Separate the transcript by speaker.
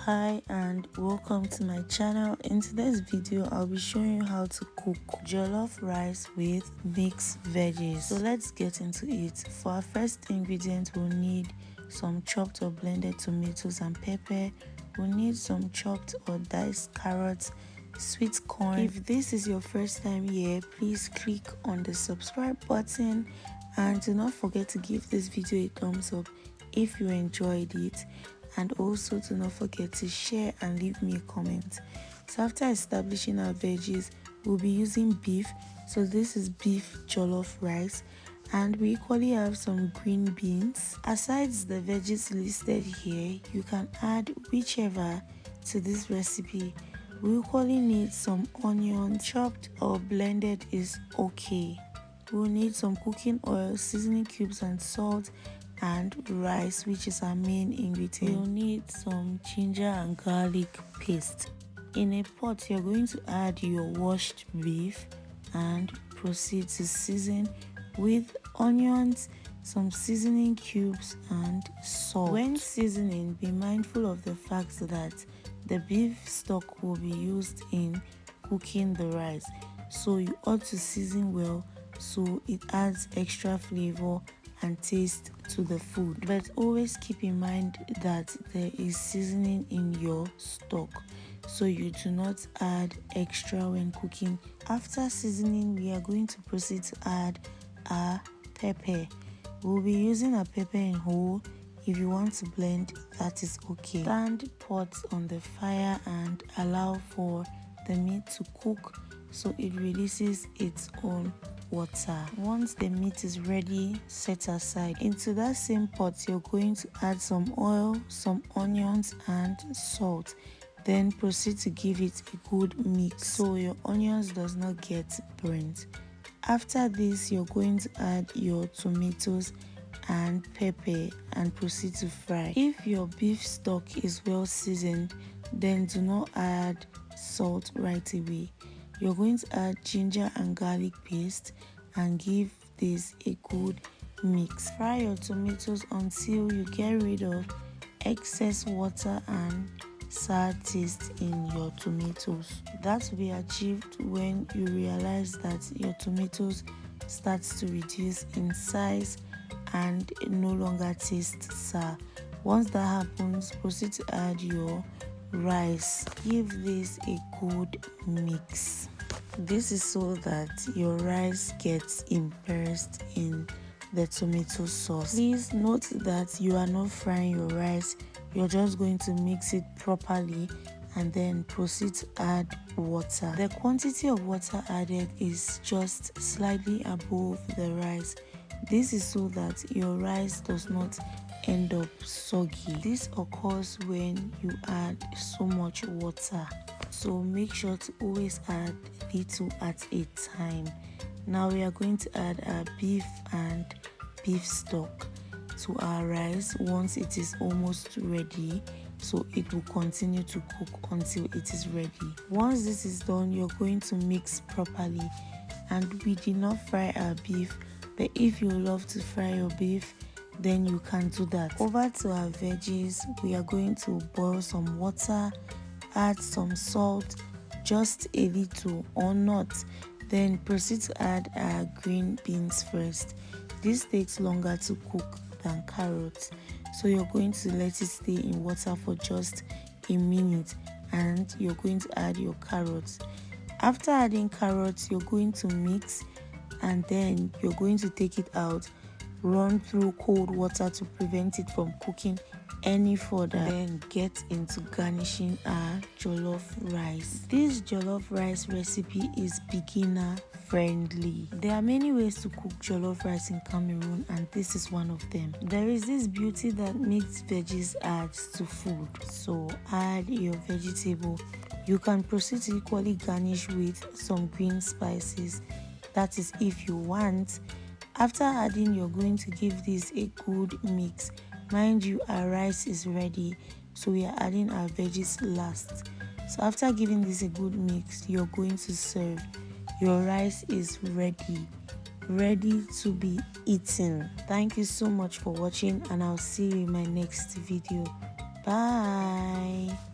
Speaker 1: Hi and welcome to my channel. In today's video I'll be showing you how to cook jollof rice with mixed veggies. So let's get into it. For our first ingredient, we'll need some chopped or blended tomatoes and pepper. We'll need some chopped or diced carrots, sweet corn. If this is your first time here, please click on the subscribe button and do not forget to give this video a thumbs up if you enjoyed it, and also do not forget to share and leave me a comment. So after establishing our veggies, we'll be using beef. So this is beef jollof rice, and we equally have some green beans. Aside the veggies listed here, you can add whichever to this recipe. We equally need some onion, chopped or blended is okay. We'll need some cooking oil, seasoning cubes and salt, and rice, which is our main ingredient. You'll need some ginger and garlic paste. In a pot, you're going to add your washed beef and proceed to season with onions, some seasoning cubes and salt. When seasoning, be mindful of the fact that the beef stock will be used in cooking the rice, so you ought to season well so it adds extra flavor and taste to the food. But always keep in mind that there is seasoning in your stock, so you do not add extra when cooking. After seasoning, we are going to proceed to add our pepper. We'll be using a pepper in whole. If you want to blend, that is okay. Stand pot on the fire and allow for the meat to cook so it releases its own water. Once the meat is ready, set aside. Into that same pot, you're going to add some oil, some onions and salt. Then proceed to give it a good mix so your onions does not get burnt. After this, you're going to add your tomatoes and pepper and proceed to fry. If your beef stock is well seasoned, then do not add salt right away. You're going to add ginger and garlic paste and give this a good mix. Fry your tomatoes until you get rid of excess water and sour taste in your tomatoes. That will be achieved when you realize that your tomatoes starts to reduce in size and no longer taste sour. Once that happens, proceed to add your rice. Give this a good mix. This is so that your rice gets immersed in the tomato sauce. Please note that you are not frying your rice. You're just going to mix it properly and then proceed to add water. The quantity of water added is just slightly above the rice. This is so that your rice does not end up soggy. This occurs when you add so much water, so make sure to always add little at a time. Now we are going to add our beef and beef stock to our rice once it is almost ready, so it will continue to cook until it is ready. Once this is done, you're going to mix properly. And we did not fry our beef, but if you love to fry your beef, then you can do that. Over to our veggies, we are going to boil some water, add some salt, just a little or not, then proceed to add our green beans first. This takes longer to cook than carrots, so you're going to let it stay in water for just a minute and you're going to add your carrots. After adding carrots, you're going to mix and then you're going to take it out, run through cold water to prevent it from cooking any further, then get into garnishing our jollof rice. This jollof rice recipe is beginner friendly. There are many ways to cook jollof rice in Cameroon, and this is one of them. There is this beauty that mixed veggies adds to food, so add your vegetable. You can proceed to equally garnish with some green spices, that is if you want. After adding, you're going to give this a good mix. Mind you, our rice is ready, so we are adding our veggies last. So after giving this a good mix, you're going to serve. Your rice is ready to be eaten. Thank you so much for watching, and I'll see you in my next video. Bye.